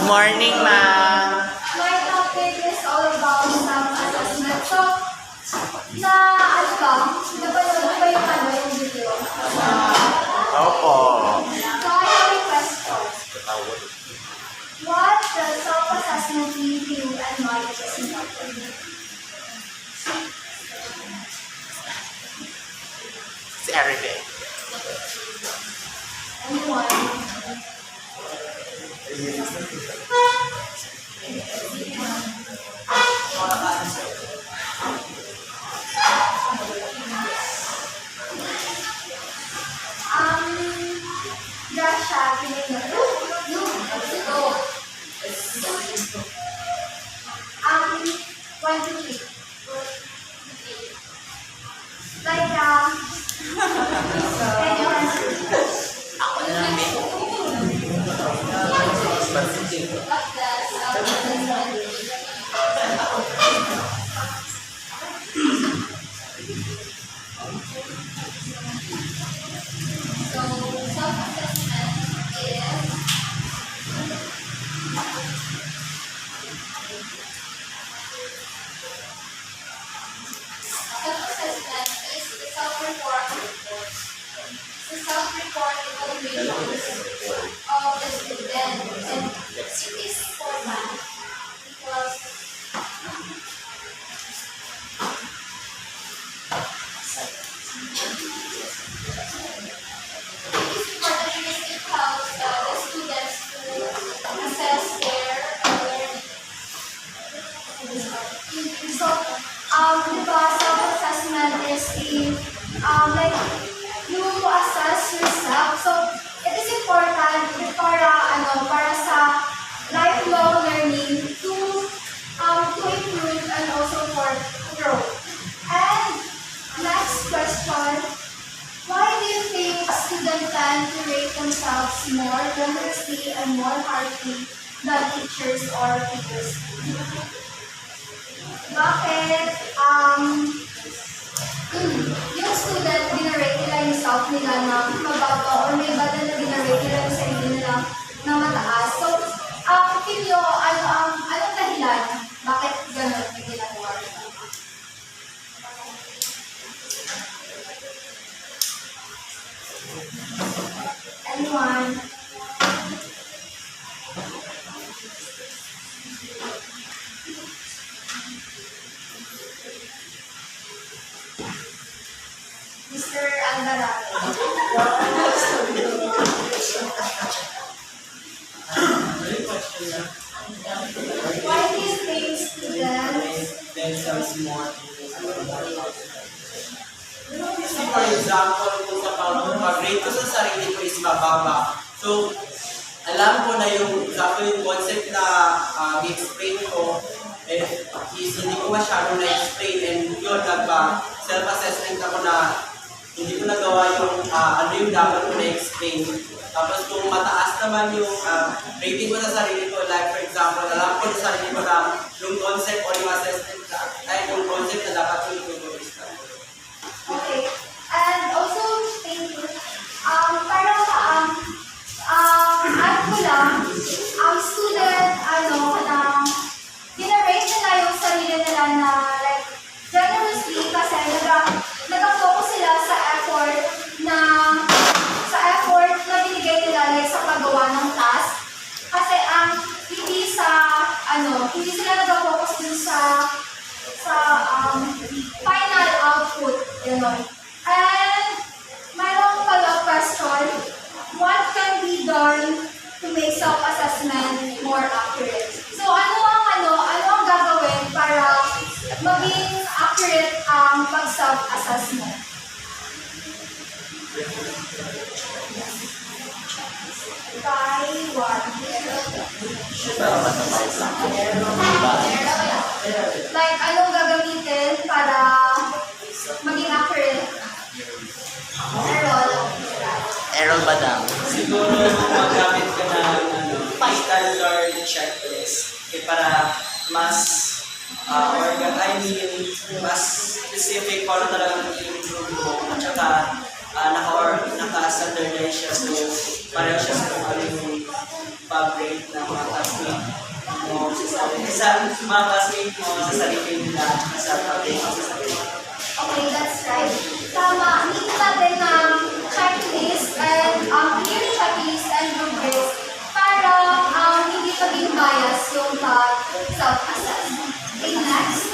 morning, ma'am. My topic is all about self-assessment. So, napanood ba yung video? Opo. So, I have a question. What does self-assessment mean to you and why it is important? It's every day. Anyone? Joshua, one, two, three. Like, self-assessment is the self-report evaluations of the student, and it is important because it helps the students to assess their learning. So, diba, self-assessment is like, you assess yourself. So, it is important para sa lifelong learning to improve and also for growth. And next question, why do you think students tend to rate themselves more generously and more harshly than teachers or peers? Bakit yung student dinarate nila yung self nila na mababaw or may bata na dinarate nila yung sarili nila na mataas? So, feel nyo, anong dahilan? Bakit gano'n yung ginagawa? Anyone? Mr. Alvarado. Why do you think students more? For example, kung sa pag-rate ko sa sarili ko is mababa. So, alam ko na yung concept na i-explain ko, hindi ko masyado na-explain, and yun, self-assessment ako na hindi ko nagawa yung ano yung dapat ko na-explain. Tapos kung mataas naman yung rating ko sa sarili ko, like for example, alam ko sa sarili ko na yung concept o yung assessment yung concept na dapat ko itutuloy. okay. And also, thank you. Parang add ko lang, ang student, dinarate nila yung sarili nila na like, generously kasi nag-focus sila sa effort na binigay nila like sa paggawa ng task. Kasi hindi sila nag-focus dun sa final output. Yun. And mayroong follow-up question, what can be done to make self-assessment more accurate? So ano ang gagawin para maging accurate ang pag-self-assessment? By what? Like, anong gagamitin para maging accurate? Errol Badang. Siguro magamit ka ng standard checklist para mas mas specific para talagang i-improve mo at saka naka-standardize siya, so pareho siya sa kung ano yung pag-rate ng mga task na sa mga classmates mo sa sarili nila sa pag-take sa sarili. Okay, that's right. Tama. Need natin ng checklist and clear checklist and rubrics para hindi maging bias yung self-assess. Okay, next.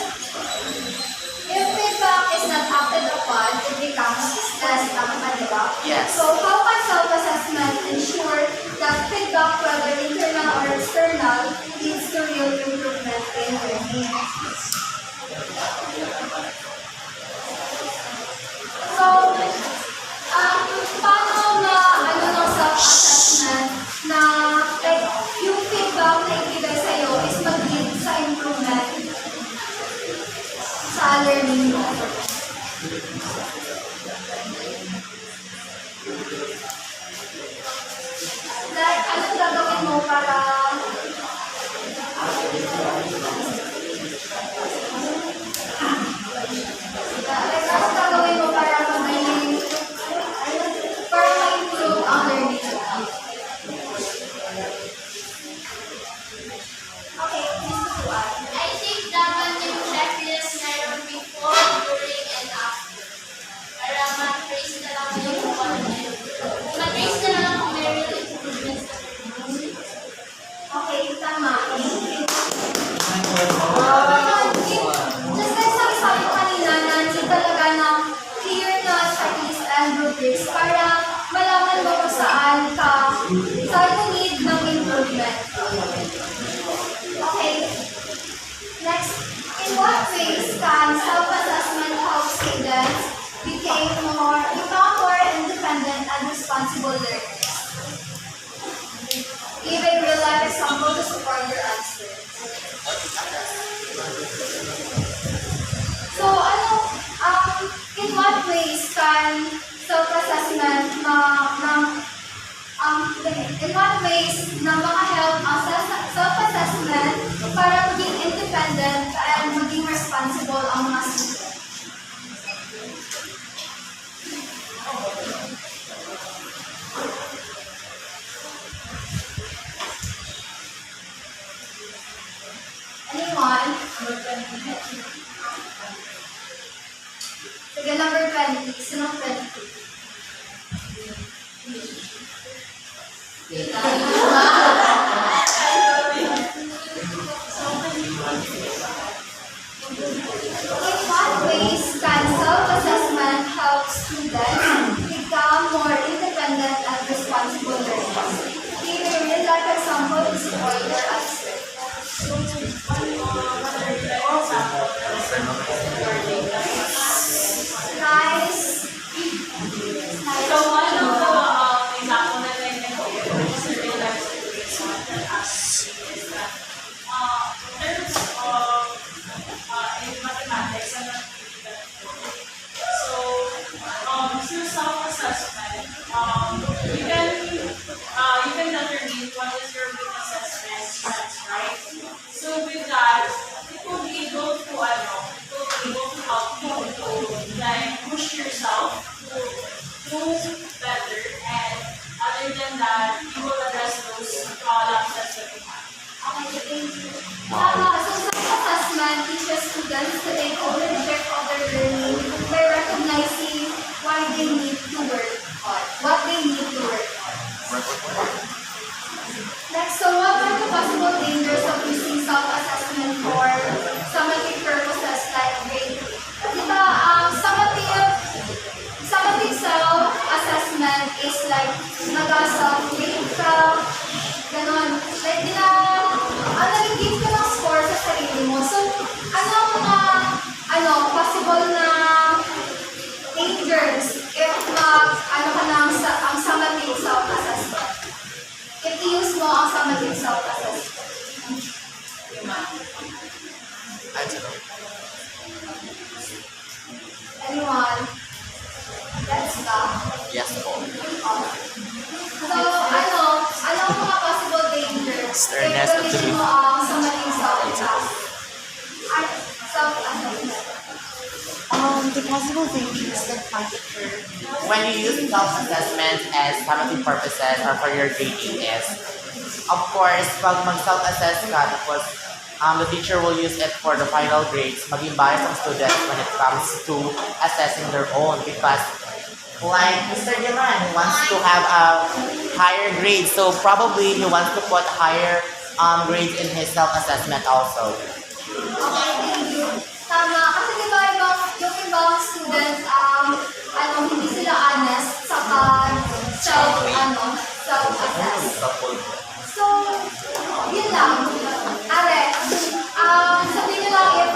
If feedback is not acted upon, it becomes stress. Tama ba, di ba? Yes. So, how can self-assessment ensure that feedback, whether internal or external, leads to real improvement in learning? So, paano na ng self-assessment na like, yung feedback na ibigay sa'yo is mag-lead sa improvement sa learning mo? Like, anong gagawin mo para like, anong gagawin mo para ma-improve ang learning? Okay, this is what. I think dapat yung checklist meron before, during, and after. Para ma-trace na lang yung content. Ma-trace na lang kung may real improvements na learning. Okay, tama. Just like sabi ko kanina na need talaga ng clear na checklist and rubrics para malaman mo kung saan ka need ng improvement. Okay. Next, in what ways can self-assessment help students become more independent and responsible learners? Give a real-life example to support your answer. So, in what ways can self-assessment in what ways na maka-help ang self-assessment para maging independent and maging responsible ang mga students? Anyone? Sige, number 20. Sinong 22? In what ways can self-assessment help students become more independent and responsible learners? Give a real-life example to support your answer. Nice. So, one of the example that I can give is a real life situation that happened is that in terms of in mathematics, I'm not really that good. So, through self-assessment, you can determine what is your weaknesses and strengths, right? So, with that, it will be able to help you to like push yourself to do better, and other than that, you will address those lapses that you have. Okay, thank you. So self-assessment teaches students to take ownership of their learning by recognizing why they need to work on, what they need to work on. Next, so what are the possible dangers of using self-assessment for summative purposes like grading? Diba, summative self-assessment is like nag-self-grade ka, ganon. Like, nag-give ka ng score sa sarili mo. So, ano ang mga, possible na dangers if ang summative self-assessment? If i-use mo ang summative self-assessment? I don't know. Anyone? Let's stop. Yes po. So, ano ang mga possible dangers Mr. if Ernesto gawin mo Trujillo. ang summative self-assessment? The possible dangers that might occur when you use self-assessment as summative purposes or for your grading is, of course, pag mag-self-assess ka, tapos the teacher will use it for the final grades, maging bias ang students when it comes to assessing their own because like Mr. Diman wants to have a higher grade, so probably he wants to put higher grades in his self-assessment also. Okay, thank you. Tama, kasi di ba yung ibang students, hindi sila honest sa self-assess. So, yun lang. Are, sabihin nyo lang if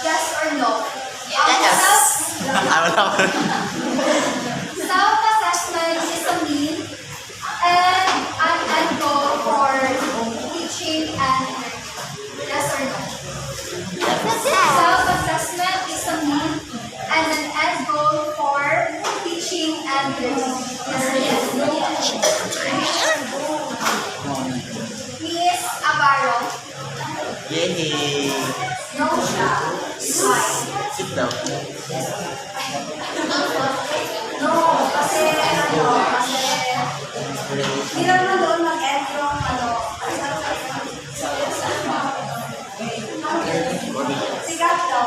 yes or no. Yes! I will know. Self-assessment is a mean and an end goal for teaching and learning. Yes or no? Self-assessment is a mean and an end goal for teaching and learning. Yes or yes? Miss Avaro, Yay! no siya. Why? Sit down. No, kasi hindi naman doon mag-end yung sigat daw.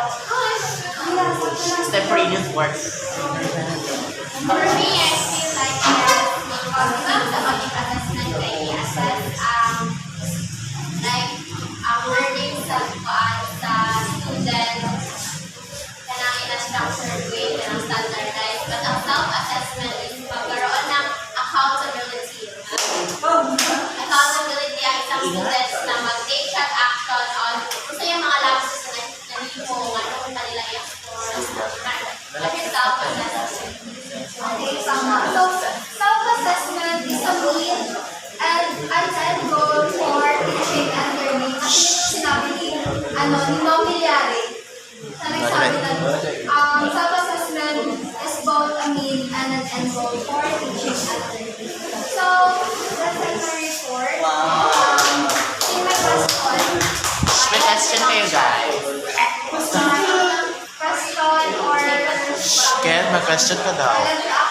Extemporaneous works. For me, I feel like yes, because sa public assessment kay i-assess like ang learning sa student kanang in-structured way, kanang standardized, but ang self-assessment is magkaroon ng accountability. Accountability ang isang students na mag-take siya action on gusto yung mga lapses na nahimo, anong kanila i-explore, what is self-assessment? Okay, tama. So, self-assessment is a mean and an end goal for teaching and learning. Kasi yung sinabi ni Nobiliari, na nagsabi na self-assessment is both a mean and an end goal for teaching and learning. So, that's like my report. In my question, May question kayo guys. question or Ken, may question ka daw. I'll